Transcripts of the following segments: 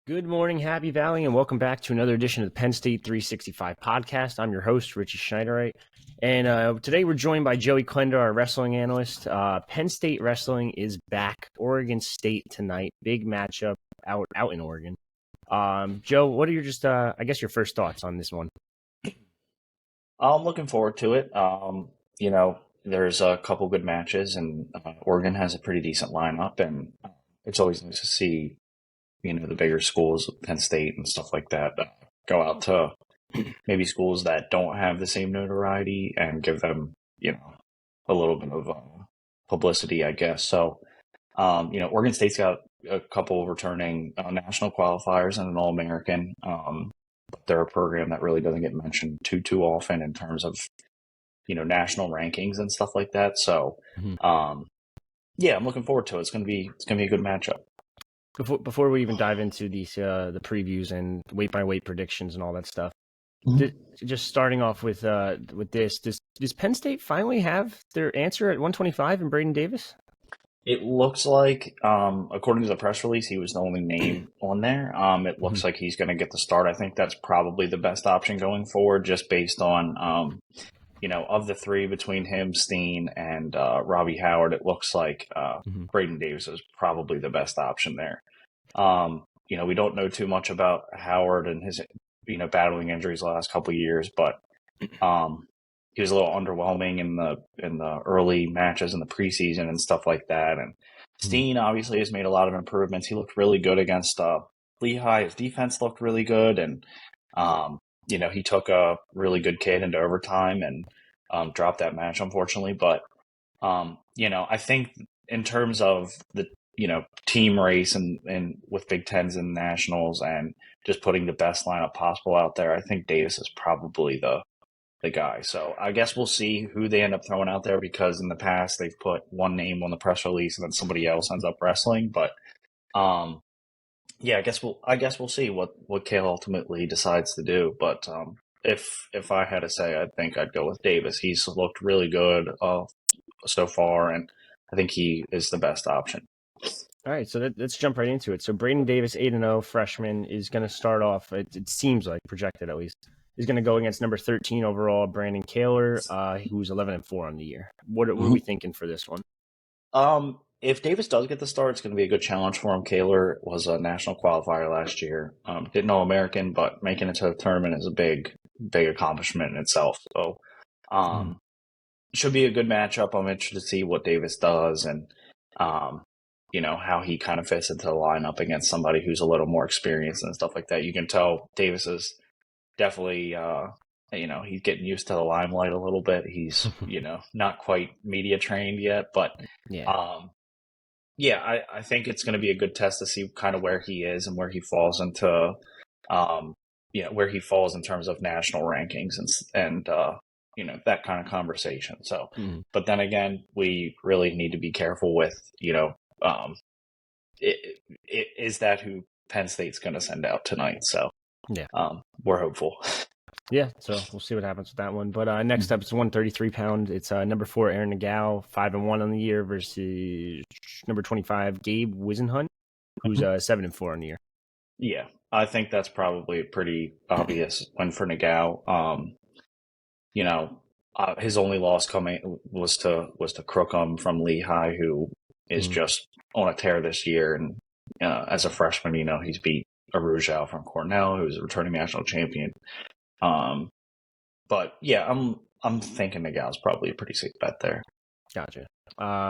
Good morning, Happy Valley, and welcome back to another edition of the Penn State 365 podcast. I'm your host, Richie Schnyderite, and today we're joined by Joey Klender, our wrestling analyst. Penn State Wrestling is back. Oregon State tonight. Big matchup out in Oregon. Joe, what are your your first thoughts on this one? I'm looking forward to it. There's a couple good matches, and Oregon has a pretty decent lineup, and it's always nice to see the bigger schools, Penn State and stuff like that, go out to maybe schools that don't have the same notoriety and give them, a little bit of publicity, I guess. So, Oregon State's got a couple of returning national qualifiers and an All-American. But they're a program that really doesn't get mentioned too often in terms of, national rankings and stuff like that. So, I'm looking forward to it. It's gonna be a good matchup. Before we even dive into these the previews and weight by weight predictions and all that stuff, just starting off with this, does Penn State finally have their answer at 125 in Braeden Davis? It looks like, according to the press release, he was the only name on there. It looks like he's going to get the start. I think that's probably the best option going forward, just based on, of the three between him, Steen, and Robbie Howard, it looks like Braeden Davis is probably the best option there. We don't know too much about Howard and his, battling injuries the last couple of years, but he was a little underwhelming in the early matches in the preseason and stuff like that. And Steen obviously has made a lot of improvements. He looked really good against Lehigh. His defense looked really good, and he took a really good kid into overtime and dropped that match, unfortunately. But I think in terms of the team race and with Big Tens and Nationals and just putting the best lineup possible out there, I think Davis is probably the guy. So I guess we'll see who they end up throwing out there, because in the past they've put one name on the press release and then somebody else ends up wrestling. But I guess we'll see what Cale ultimately decides to do. But if I had to say, I think I'd go with Davis. He's looked really good so far, and I think he is the best option. All right, so let's jump right into it. So Braeden Davis, 8-0 freshman, is going to start off, it seems like, projected at least, is going to go against number 13 overall, Brandon Kaler, who's 11-4 on the year. What are we thinking for this one? If Davis does get the start, it's going to be a good challenge for him. Kaler was a national qualifier last year. Didn't know American, but making it to the tournament is a big accomplishment in itself. So, should be a good matchup. I'm interested to see what Davis does and, how he kind of fits into the lineup against somebody who's a little more experienced and stuff like that. You can tell Davis is definitely, he's getting used to the limelight a little bit. He's, not quite media trained yet, but I think it's going to be a good test to see kind of where he is and where he falls into, where he falls in terms of national rankings and that kind of conversation. So, but then again, we really need to be careful with, is that who Penn State's going to send out tonight? So, we're hopeful. Yeah, so we'll see what happens with that one. But next up, it's 133 pound. It's number 4, Aaron Nickal, 5-1 on the year, versus number 25, Gabe Wisenhunt, who's 7-4 on the year. Yeah, I think that's probably a pretty obvious win for Nickal. His only loss coming was to Crookham from Lehigh, who is just on a tear this year. And as a freshman, he's beat Arujau from Cornell, who's a returning national champion. But yeah, I'm thinking Nickal probably a pretty safe bet there. Gotcha.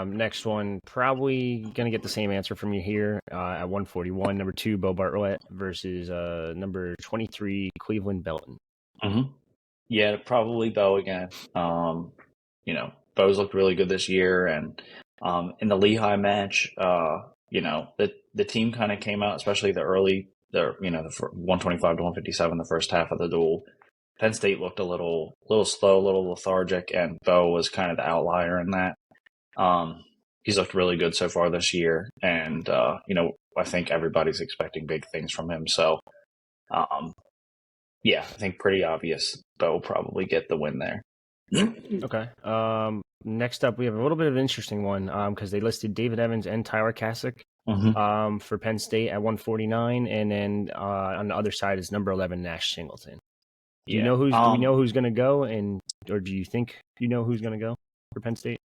Next one, probably going to get the same answer from you here at 141. Number 2, Bo Bartlett versus number 23, Cleveland Belton. Yeah, probably Bo again. Bo's looked really good this year, and in the Lehigh match, the team kind of came out, especially the 125 to 157, the first half of the duel. Penn State looked a little slow, a little lethargic, and Bo was kind of the outlier in that. He's looked really good so far this year, and I think everybody's expecting big things from him. So, I think pretty obvious Bo will probably get the win there. Okay. Next up, we have a little bit of an interesting one because they listed David Evans and Tyler Kasich Mhm. for Penn State at 149, and then on the other side is number 11 Nash Singleton. Do you Yeah. know do we know who's going to go, or do you think you know who's going to go for Penn State?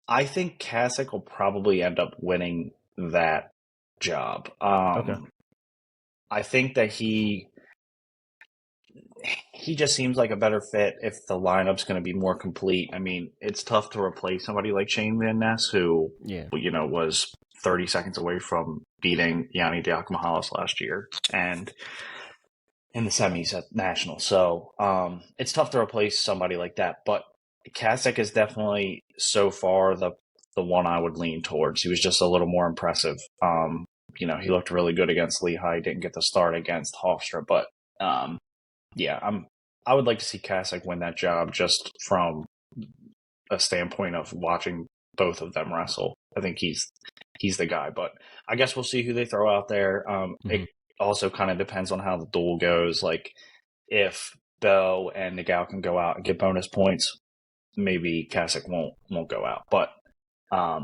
I think Kasich will probably end up winning that job. Okay. I think that he just seems like a better fit if the lineup's going to be more complete. I mean, it's tough to replace somebody like Shane Van Ness, who Yeah. was 30 seconds away from beating Yanni Diakomahalis last year and in the semis at National. So it's tough to replace somebody like that. But Kasich is definitely so far the one I would lean towards. He was just a little more impressive. He looked really good against Lehigh. Didn't get the start against Hofstra, but yeah, I would like to see Kasich win that job just from a standpoint of watching both of them wrestle. I think he's the guy, but I guess we'll see who they throw out there. It also kind of depends on how the duel goes. Like if Bo and Nickal can go out and get bonus points, maybe Kasich won't go out. But I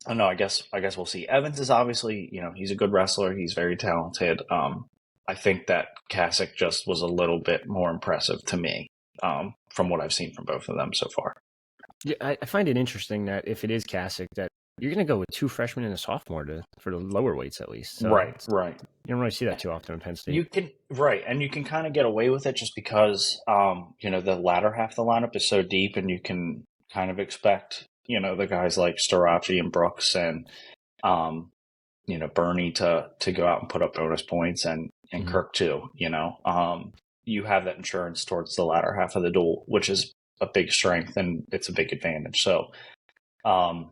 don't know. I guess we'll see. Evans is obviously, he's a good wrestler. He's very talented. I think that Kasich just was a little bit more impressive to me from what I've seen from both of them so far. Yeah, I find it interesting that if it is Kasich, that you're going to go with 2 freshmen and a sophomore for the lower weights at least. So right. You don't really see that too often in Penn State. You can and you can kind of get away with it just because the latter half of the lineup is so deep, and you can kind of expect the guys like Storaci and Brooks and Bernie to go out and put up bonus points, and Kirk too. You have that insurance towards the latter half of the duel, which is a big strength and it's a big advantage. So, I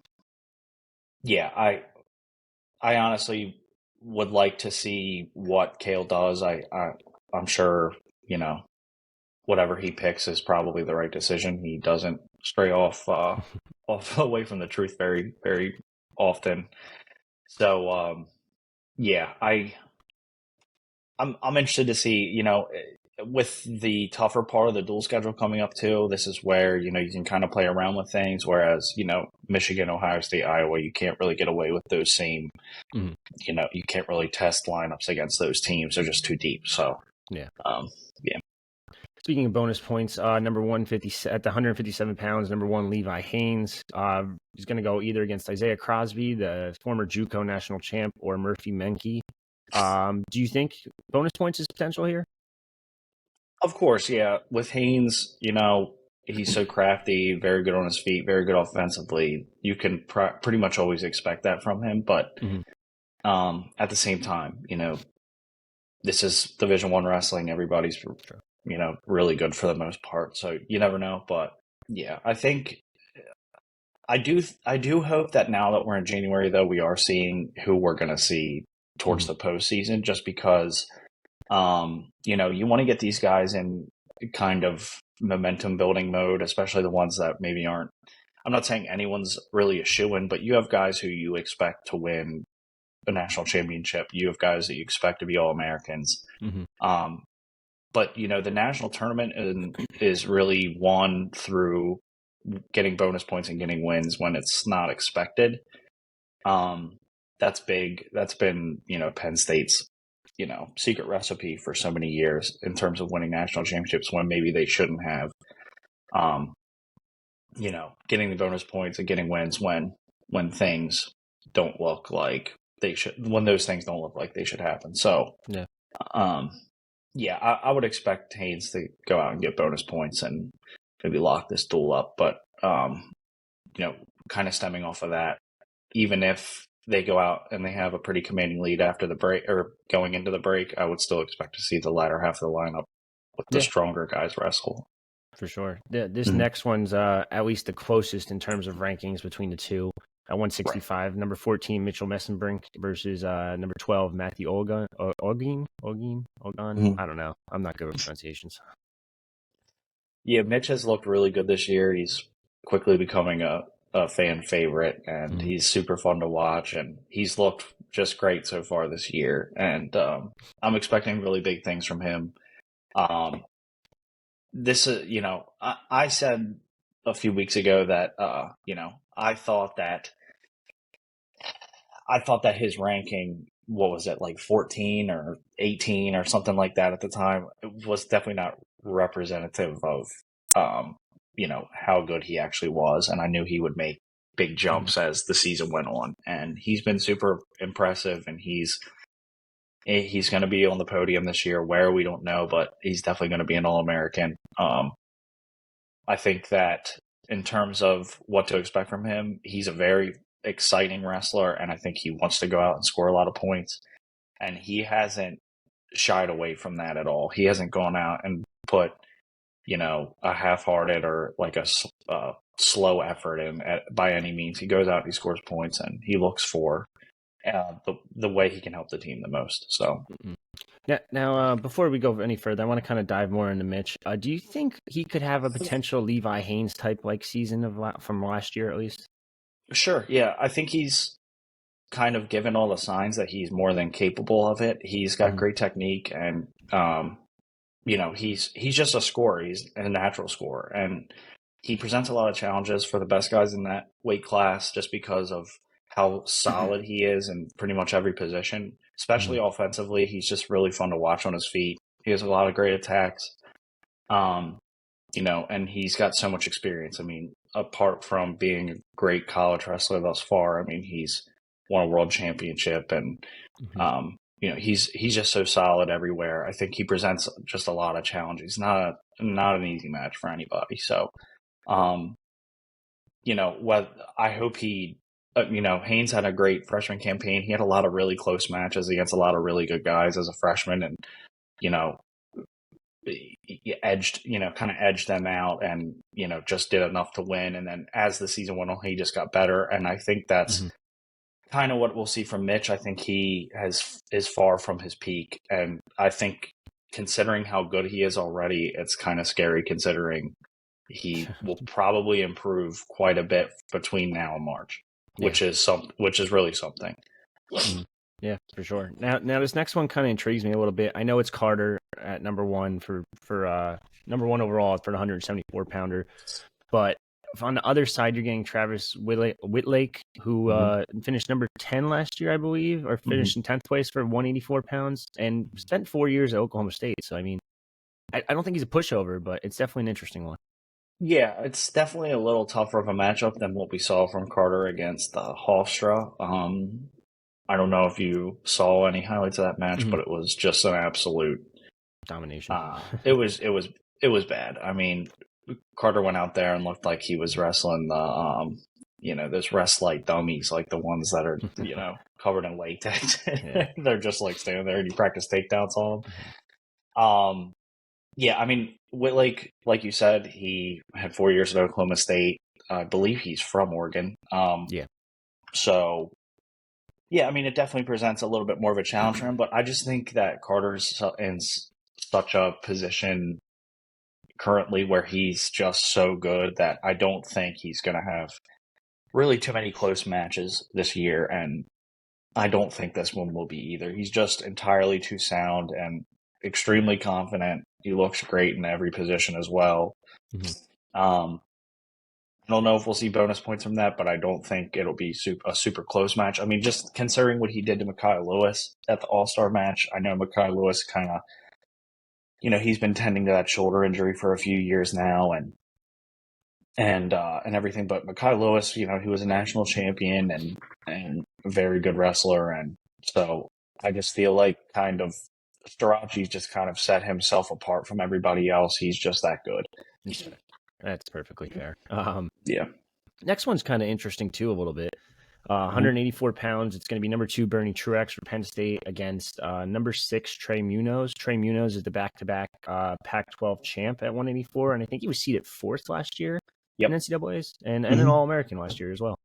honestly would like to see what Kale does. I'm sure whatever he picks is probably the right decision. He doesn't stray off away from the truth very, very often. So I'm interested to see, with the tougher part of the dual schedule coming up too. This is where, you can kind of play around with things. Whereas, Michigan, Ohio State, Iowa, you can't really get away with those same, you can't really test lineups against those teams. They're just too deep. So, yeah. Yeah. Speaking of bonus points, number 150 at the 157 pounds, number 1 Levi Haynes. He's going to go either against Isaiah Crosby, the former JUCO national champ, or Murphy Menke. Do you think bonus points is potential here? Of course, yeah. With Haynes, he's so crafty, very good on his feet, very good offensively. You can pretty much always expect that from him. But at the same time, this is Division I wrestling. Everybody's really good for the most part. So you never know. But yeah, I think I do hope that now that we're in January, though, we are seeing who we're going to see towards the postseason, just because you want to get these guys in kind of momentum building mode, especially the ones that maybe aren't. I'm not saying anyone's really a shoo-in, but you have guys who you expect to win a national championship. You have guys that you expect to be All-Americans. But, the national tournament is really won through getting bonus points and getting wins when it's not expected. That's big. That's been, Penn State's, secret recipe for so many years in terms of winning national championships when maybe they shouldn't have. Getting the bonus points and getting wins when things don't look like they should, when those things don't look like they should happen. So, I would expect Haynes to go out and get bonus points and maybe lock this duel up. But, kind of stemming off of that, even if they go out and they have a pretty commanding lead after the break or going into the break, I would still expect to see the latter half of the lineup with the stronger guys wrestle. For sure. This next one's at least the closest in terms of rankings between the two. At 165, number 14, Mitchell Messenbrink versus number 12, Matthew Olgan. I don't know. I'm not good with pronunciations. Yeah, Mitch has looked really good this year. He's quickly becoming a fan favorite, and he's super fun to watch, and he's looked just great so far this year. And I'm expecting really big things from him. this is, I said a few weeks ago that, I thought that his ranking, what was it, like 14 or 18 or something like that at the time, was definitely not representative of, how good he actually was. And I knew he would make big jumps as the season went on. And he's been super impressive, and he's going to be on the podium this year. Where, we don't know, but he's definitely going to be an All-American. I think that in terms of what to expect from him, he's a very exciting wrestler, and I think he wants to go out and score a lot of points. And he hasn't shied away from that at all. He hasn't gone out and put, a half-hearted or like a slow effort in by any means. He goes out, he scores points, and he looks for the way he can help the team the most. So. Now, before we go any further, I want to kind of dive more into Mitch. Do you think he could have a potential Levi Haynes type like season from last year at least? Sure. Yeah, I think he's kind of given all the signs that he's more than capable of it. He's got great technique, and he's just a scorer. He's a natural scorer, and he presents a lot of challenges for the best guys in that weight class just because of how solid he is in pretty much every position, especially offensively. He's just really fun to watch on his feet. He has a lot of great attacks, and he's got so much experience. I mean, apart from being a great college wrestler thus far, I mean, he's won a world championship, and he's just so solid everywhere. I think he presents just a lot of challenges. He's not an easy match for anybody. So, I hope he. Haynes had a great freshman campaign. He had a lot of really close matches against a lot of really good guys as a freshman, and he edged them out, and just did enough to win. And then as the season went on, he just got better. And I think that's kind of what we'll see from Mitch. I think he is far from his peak, and I think considering how good he is already, it's kind of scary considering he will probably improve quite a bit between now and March. Which is really something. Yeah, for sure. Now this next one kind of intrigues me a little bit. I know it's Carter at number one for number one overall for the 174 pounder, but on the other side, you're getting Travis Whitlake, who finished number 10 last year, I believe, or finished in 10th place for 184 pounds, and spent 4 years at Oklahoma State. So I mean, I don't think he's a pushover, but it's definitely an interesting one. Yeah, it's definitely a little tougher of a matchup than what we saw from Carter against Hofstra. I don't know if you saw any highlights of that match, but it was just an absolute domination. It was bad. I mean, Carter went out there and looked like he was wrestling those rest light dummies, like the ones that are covered in latex. They're just like standing there, and you practice takedowns on them. Yeah, I mean, Whitlake, like you said, he had 4 years at Oklahoma State. I believe he's from Oregon. So, yeah, I mean, it definitely presents a little bit more of a challenge for him, but I just think that Carter's in such a position currently where he's just so good that I don't think he's going to have really too many close matches this year, and I don't think this one will be either. He's just entirely too sound and extremely confident. He looks great in every position as well. I don't know if we'll see bonus points from that, but I don't think it'll be a super close match. I mean, just considering what he did to Mekhi Lewis at the All-Star match, I know Mekhi Lewis kind of, he's been tending to that shoulder injury for a few years now, and everything. But Mekhi Lewis, he was a national champion and a very good wrestler, and so I just feel like kind of Starachi's just kind of set himself apart from everybody else. He's just that good. That's perfectly fair. Yeah. Next one's kind of interesting too, a little bit. 184 pounds. It's going to be number 2 Bernie Truex for Penn State against number 6 Trey Munoz. Trey Munoz is the back-to-back Pac-12 champ at 184, and I think he was seeded 4th last year in NCAA's, and an All-American last year as well.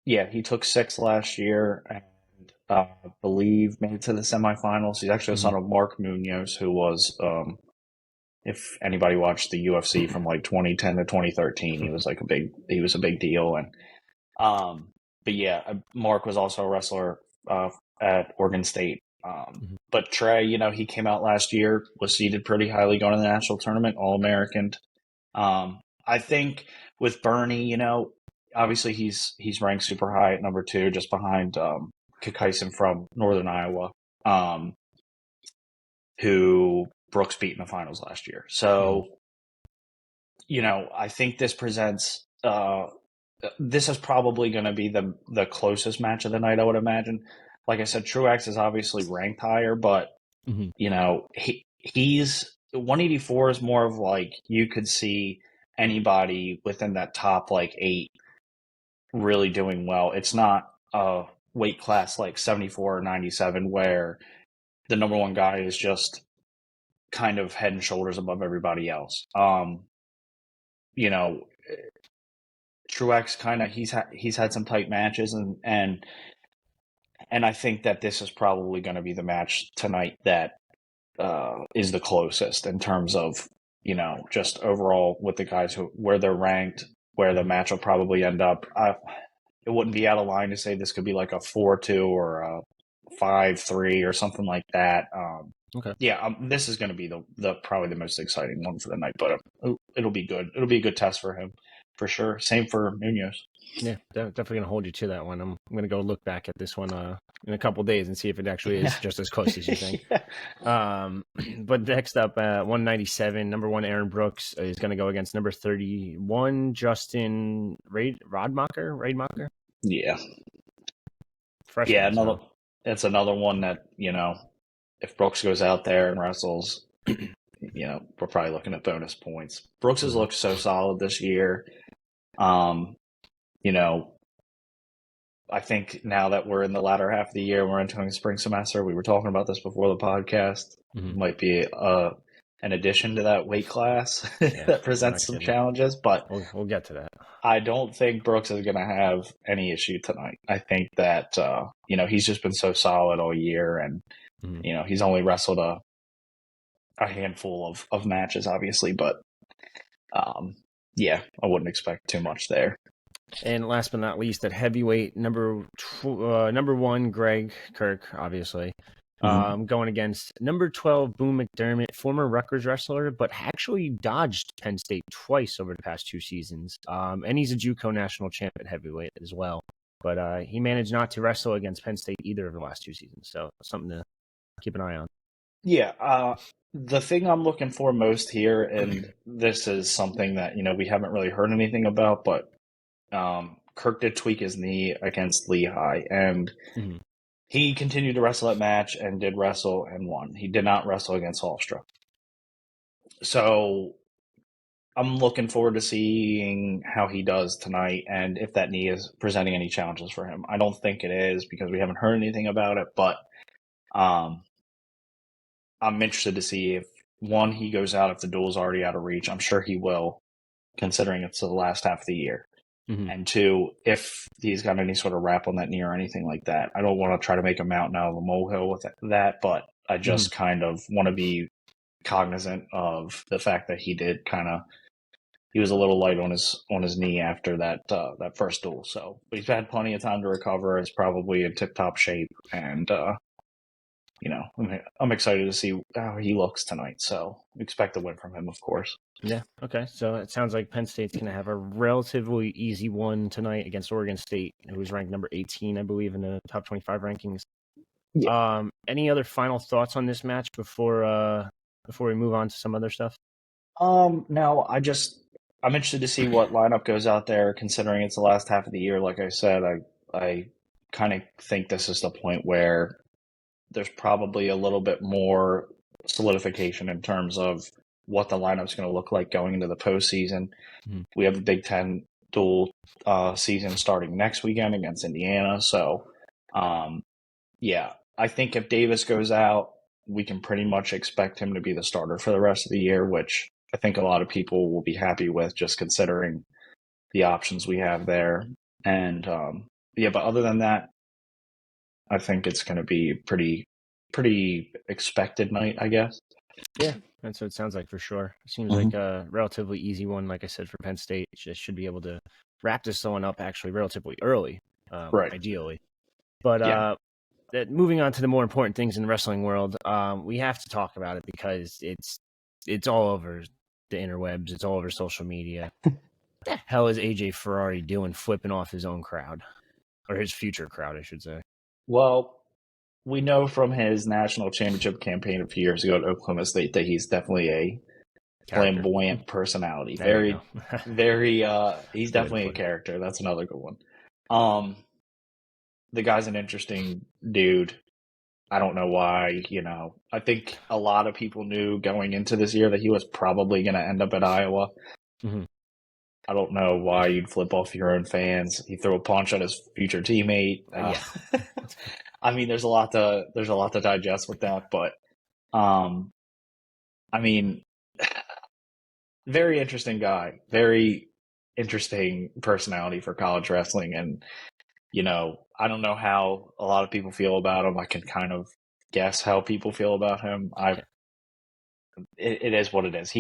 Yeah, he took 6th last year, and I believe made it to the semifinals. He's actually a son of Mark Munoz, who was, if anybody watched the UFC from like 2010 to 2013, he was a big deal. And but yeah, Mark was also a wrestler at Oregon State. But Trey, he came out last year, was seeded pretty highly going to the national tournament, All-American. I think with Bernie, obviously he's ranked super high at number 2, just behind Kakaisen from Northern Iowa, who Brooks beat in the finals last year. So, I think this presents this is probably going to be the closest match of the night, I would imagine. Like I said, Truex is obviously ranked higher, but he's 184 is more of like you could see anybody within that top 8 really doing well. It's not a weight class like 74 or 97 where the number one guy is just kind of head and shoulders above everybody else. Truex kind of he's had some tight matches and I think that this is probably going to be the match tonight that is the closest in terms of just overall with the guys where they're ranked, where the match will probably end up. It wouldn't be out of line to say this could be like a 4-2 or a 5-3 or something like that. Okay. Yeah, this is going to be the probably the most exciting one for the night, but it'll be good. It'll be a good test for him, for sure. Same for Munoz. Yeah, definitely going to hold you to that one. I'm going to go look back at this one in a couple of days and see if it actually is just as close as you think. But next up, 197, number 1 Aaron Brooks is going to go against number 31 Justin Rademacher. Yeah. Freshman, yeah, it's another one that, if Brooks goes out there and wrestles, we're probably looking at bonus points. Brooks has looked so solid this year. I think now that we're in the latter half of the year, we're entering the spring semester. We were talking about this before the podcast. Might be an addition to that weight class that presents some challenges, but we'll get to that. I don't think Brooks is going to have any issue tonight. I think that he's just been so solid all year, and he's only wrestled a handful of matches, obviously, but I wouldn't expect too much there. And last but not least, at heavyweight, number 1 Greg Kirk, obviously, going against number 12 Boone McDermott, former Rutgers wrestler, but actually dodged Penn State twice over the past 2 seasons. And he's a JUCO national champ at heavyweight as well. But he managed not to wrestle against Penn State either of the last 2 seasons, so something to keep an eye on. Yeah, the thing I'm looking for most here, and this is something that we haven't really heard anything about, but Kirk did tweak his knee against Lehigh, and he continued to wrestle that match and did wrestle and won. He did not wrestle against Hallstra. So I'm looking forward to seeing how he does tonight and if that knee is presenting any challenges for him. I don't think it is because we haven't heard anything about it, but I'm interested to see if, one, he goes out if the duel's already out of reach. I'm sure he will, considering it's the last half of the year. And 2, if he's got any sort of wrap on that knee or anything like that. I don't want to try to make a mountain out of a molehill with that, but I just kind of want to be cognizant of the fact that he was a little light on his knee after that first duel. So, but he's had plenty of time to recover. Is probably in tip-top shape, and I'm excited to see how he looks tonight. So expect a win from him, of course. Yeah. Okay. So it sounds like Penn State's going to have a relatively easy one tonight against Oregon State, who's ranked number 18, I believe, in the top 25 rankings. Yeah. Any other final thoughts on this match before we move on to some other stuff? No, I'm interested to see what lineup goes out there, considering it's the last half of the year. Like I said, I kind of think this is the point where there's probably a little bit more solidification in terms of what the lineup's going to look like going into the postseason. We have a Big Ten dual season starting next weekend against Indiana. So, I think if Davis goes out, we can pretty much expect him to be the starter for the rest of the year, which I think a lot of people will be happy with, just considering the options we have there. And but other than that, I think it's going to be pretty expected night, I guess. Yeah, that's what it sounds like for sure. It seems like a relatively easy one, like I said, for Penn State. Just should be able to wrap this one up actually relatively early, right? Ideally. But that moving on to the more important things in the wrestling world, we have to talk about it because it's all over the interwebs. It's all over social media. What the hell is AJFerrari doing, flipping off his own crowd, or his future crowd, I should say? Well, we know from his national championship campaign a few years ago at Oklahoma State that he's definitely a flamboyant personality. Very, very. He's definitely a character. That's another good one. The guy's an interesting dude. I don't know why. I think a lot of people knew going into this year that he was probably going to end up at Iowa. Mm-hmm. I don't know why you'd flip off your own fans. He threw a punch at his future teammate. Yeah. I mean, there's a lot to digest with that, but I mean, very interesting guy, very interesting personality for college wrestling, and I don't know how a lot of people feel about him. I can kind of guess how people feel about him. It is what it is.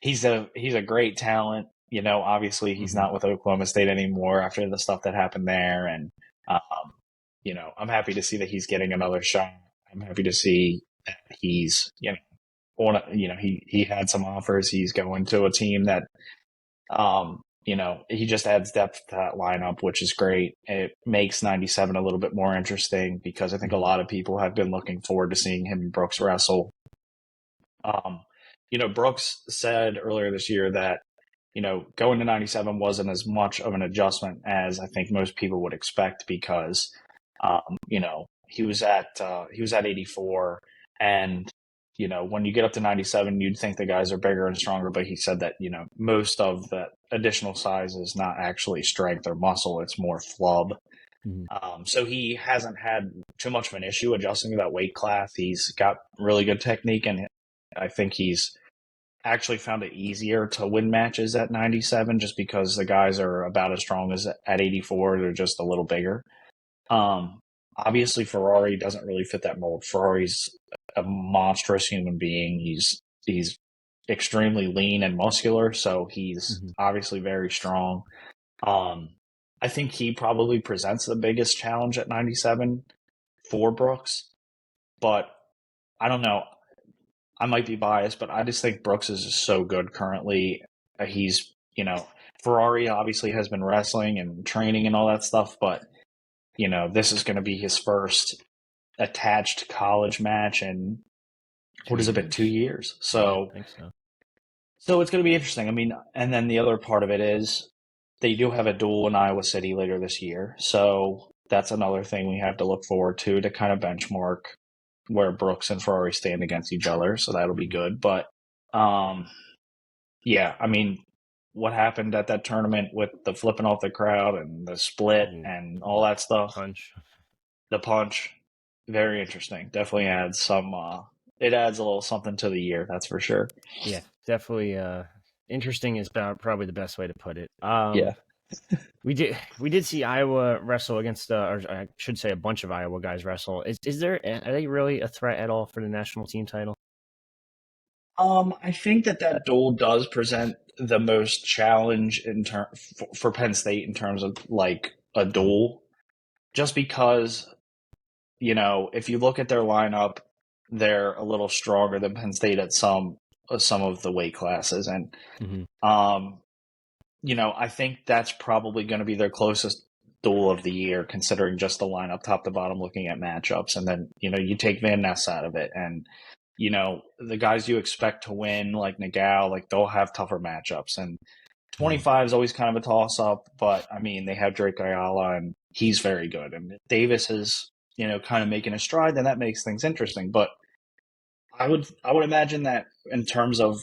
He's a great talent. Obviously he's not with Oklahoma State anymore after the stuff that happened there. And, I'm happy to see that he's getting another shot. I'm happy to see that he's, he had some offers. He's going to a team that, he just adds depth to that lineup, which is great. It makes 97 a little bit more interesting because I think a lot of people have been looking forward to seeing him and Brooks wrestle. Brooks said earlier this year that, going to 97 wasn't as much of an adjustment as I think most people would expect because, he was at 84 and, when you get up to 97, you'd think the guys are bigger and stronger, but he said that, most of that additional size is not actually strength or muscle. It's more flub. So he hasn't had too much of an issue adjusting to that weight class. He's got really good technique, and I think he's actually found it easier to win matches at 97 just because the guys are about as strong as at 84. They're just a little bigger. Obviously, Ferrari doesn't really fit that mold. Ferrari's a monstrous human being. He's extremely lean and muscular, so he's obviously very strong. I think he probably presents the biggest challenge at 97 for Brooks, but I don't know. I might be biased, but I just think Brooks is just so good currently. He's, Ferrari obviously has been wrestling and training and all that stuff, but, this is going to be his first attached college match in, 2 years? So, I think so. So it's going to be interesting. I mean, and then the other part of it is they do have a duel in Iowa City later this year. So that's another thing we have to look forward to kind of benchmark where Brooks and Ferrari stand against each other. So that'll be good. But, yeah, I mean, what happened at that tournament with the flipping off the crowd and the split and all that stuff. The punch. Very interesting. Definitely adds some, it adds a little something to the year. That's for sure. Yeah, definitely. Interesting is probably the best way to put it. Yeah. We did see Iowa wrestle against, or I should say, a bunch of Iowa guys wrestle. Are they really a threat at all for the national team title? I think that duel does present the most challenge for Penn State in terms of like a duel, just because, if you look at their lineup, they're a little stronger than Penn State at some of the weight classes, and I think that's probably going to be their closest duel of the year, considering just the lineup top to bottom, looking at matchups, and then you take Van Ness out of it, and the guys you expect to win, like Nickal, like they'll have tougher matchups. And 25 is always kind of a toss up, but I mean, they have Drake Ayala and he's very good. And Davis is, kind of making a stride, then that makes things interesting. But I would imagine that in terms of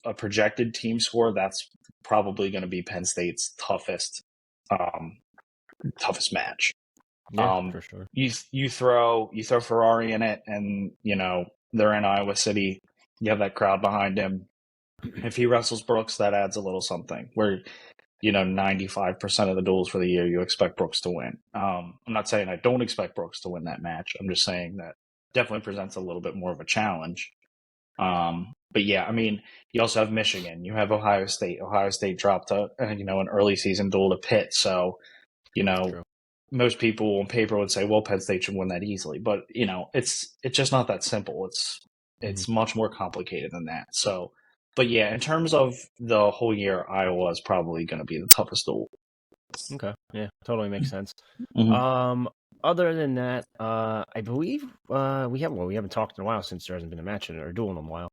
a projected team score, that's probably going to be Penn State's toughest match. Yeah, for sure. You throw Ferrari in it, and they're in Iowa City. You have that crowd behind him. If he wrestles Brooks, that adds a little something. Where 95% of the duels for the year, you expect Brooks to win. I'm not saying I don't expect Brooks to win that match. I'm just saying that definitely presents a little bit more of a challenge. But yeah, I mean, you also have Michigan. You have Ohio State. Ohio State dropped an early season duel to Pitt. So, True. most people on paper would say, well, Penn State should win that easily, but it's just not that simple. It's much more complicated than that. So, but yeah, in terms of the whole year, Iowa is probably going to be the toughest duel. Okay. Yeah, totally makes sense. Mm-hmm. Other than that, I believe we haven't talked in a while since there hasn't been a match or duel in a while.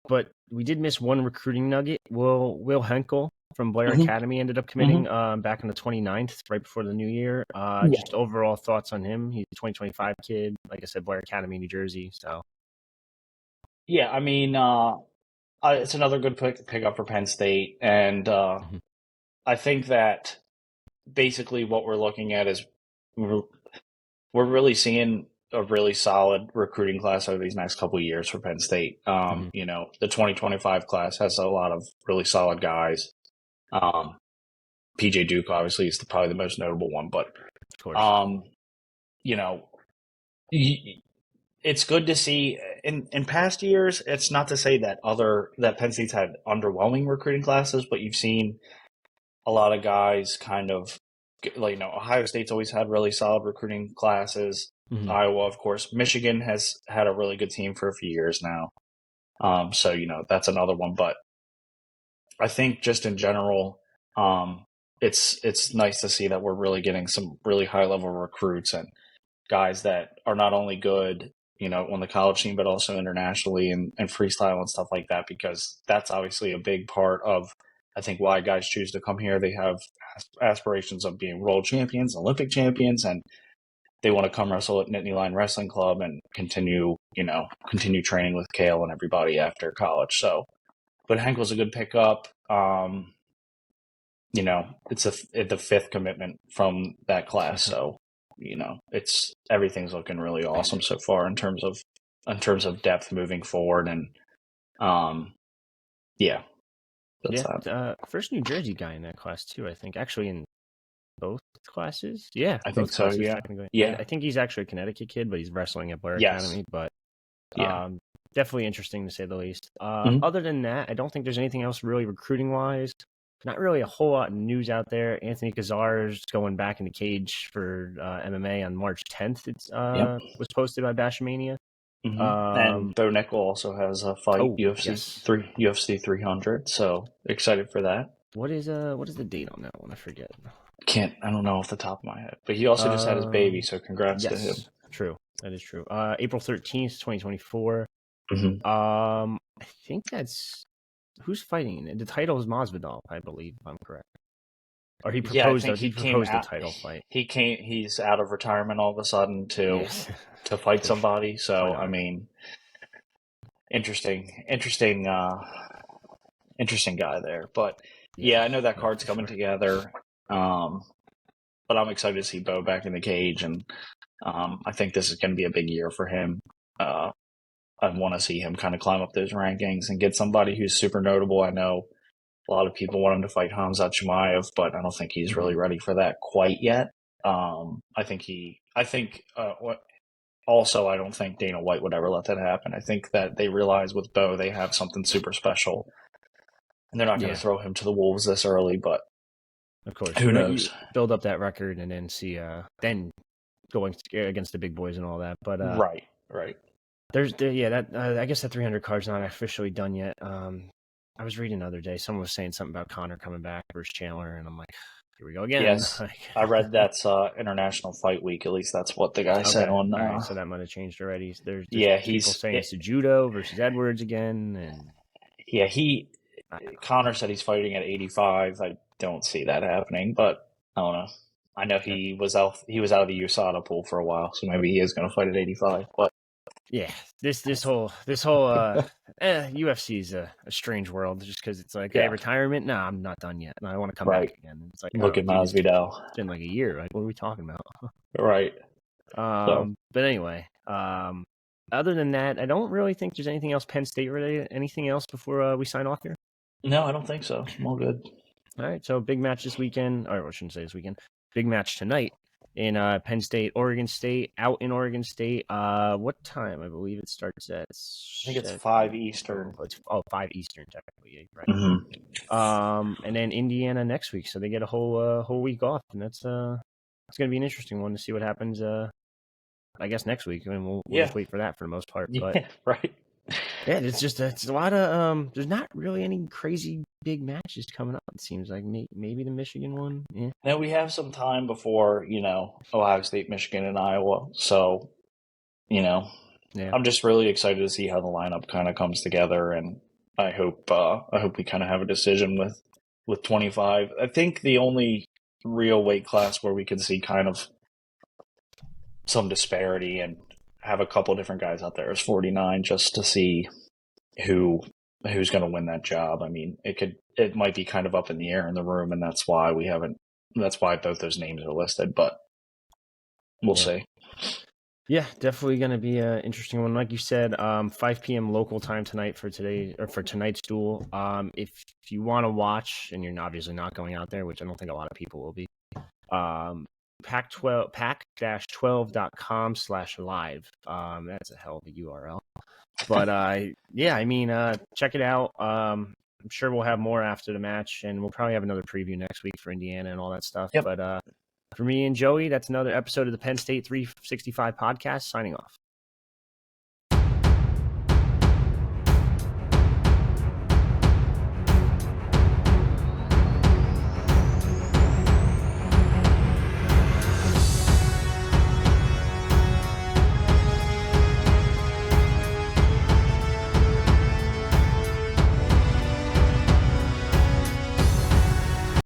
But we did miss one recruiting nugget. Will Henckel from Blair Mm-hmm. Academy ended up committing back on the 29th, right before the new year. Just overall thoughts on him. He's a 2025 kid. Like I said, Blair Academy, New Jersey. So Yeah, I mean, it's another good pick up for Penn State, and I think that basically what we're looking at is we're really seeing a really solid recruiting class over these next couple of years for Penn State. The 2025 class has a lot of really solid guys. PJ Duke obviously is probably the most notable one, but of course. It's good to see in past years. It's not to say that Penn State's had underwhelming recruiting classes, but you've seen a lot of guys kind of Ohio State's always had really solid recruiting classes. Iowa, of course. Michigan has had a really good team for a few years now. So that's another one. But I think just in general, it's nice to see that we're really getting some really high level recruits and guys that are not only good, on the college team, but also internationally and freestyle and stuff like that, because that's obviously a big part of, I think, why guys choose to come here. They have aspirations of being world champions, Olympic champions, and they want to come wrestle at Nittany Lion Wrestling Club and continue training with Kale and everybody after college. So, but Henkel's a good pickup. It's the fifth commitment from that class. So, everything's looking really awesome so far in terms of depth moving forward. And, first New Jersey guy in that class too, I think. Actually, in both classes. Yeah, I think so. Classes, Yeah. Yeah. I think he's actually a Connecticut kid, but he's wrestling at Blair Academy. But definitely interesting to say the least. Other than that, I don't think there's anything else really recruiting wise. Not really a whole lot of news out there. Anthony Cassar is going back in the cage for MMA on March 10th. It was posted by Bashmania. And Bo Nickal also has a fight, UFC 300. So excited for that. What is the date on that one? I forget. I don't know off the top of my head. But he also just had his baby, so congrats to him. True. That is true. April 13th, 2024. I think that's who's fighting it. The title is Masvidal, I believe, if I'm correct. Or he proposed the title fight. He's out of retirement all of a sudden to fight somebody. So I mean, interesting guy there. But I know that card's coming together. But I'm excited to see Bo back in the cage, and I think this is going to be a big year for him. I want to see him kind of climb up those rankings and get somebody who's super notable. I know a lot of people want him to fight Hamzat Chimaev, but I don't think he's really ready for that quite yet. I don't think Dana White would ever let that happen. I think that they realize with Bo, they have something super special, and they're not going to throw him to the wolves this early, but of course, who knows? Build up that record and then see, then going against the big boys and all that. But right. I guess that 300 card's not officially done yet. I was reading the other day, someone was saying something about Connor coming back versus Chandler, and I'm like, here we go again. Yes, I read that's International Fight Week. At least that's what the guy said on. Right, so that might have changed already. There's people saying it's Judo versus Edwards again, and Connor said he's fighting at 85. I don't see that happening, but I don't know. I know he was out of the USADA pool for a while, so maybe he is going to fight at 85. But this whole UFC is a strange world, just because it's like, hey, retirement. No, I'm not done yet, and I want to come back again. It's like, look at Masvidal. It's been like a year. Like, what are we talking about? Right. But anyway, other than that, I don't really think there's anything else Penn State related. Anything else before we sign off here? No, I don't think so. I'm all good. All right, so big match this weekend. Or I shouldn't say this weekend. Big match tonight in Penn State, Oregon State, out in Oregon State. What time? I believe it starts at... I think it's 5 Eastern. 5 Eastern, technically. Right. And then Indiana next week, so they get a whole week off, and that's it's going to be an interesting one to see what happens. I guess next week. I mean, we'll just wait for that for the most part. But Yeah, right. yeah, it's a lot of there's not really any crazy big matches coming up. It seems like maybe the Michigan one. Yeah. Now we have some time before Ohio State, Michigan, and Iowa. So Yeah. I'm just really excited to see how the lineup kind of comes together, and I hope we kind of have a decision with 25. I think the only real weight class where we can see kind of some disparity and have a couple different guys out there is 49, just to see who's going to win that job. I mean, it might be kind of up in the air in the room, and that's why both those names are listed, but we'll see. Yeah, definitely going to be an interesting one. Like you said, 5 p.m. local time tonight for tonight's duel. If you want to watch, and you're obviously not going out there, which I don't think a lot of people will be, pac-12.com/live. That's a hell of a URL. But yeah, I mean, check it out. I'm sure we'll have more after the match, and we'll probably have another preview next week for Indiana and all that stuff. Yep. But for me and Joey, that's another episode of the Penn State 365 podcast. Signing off.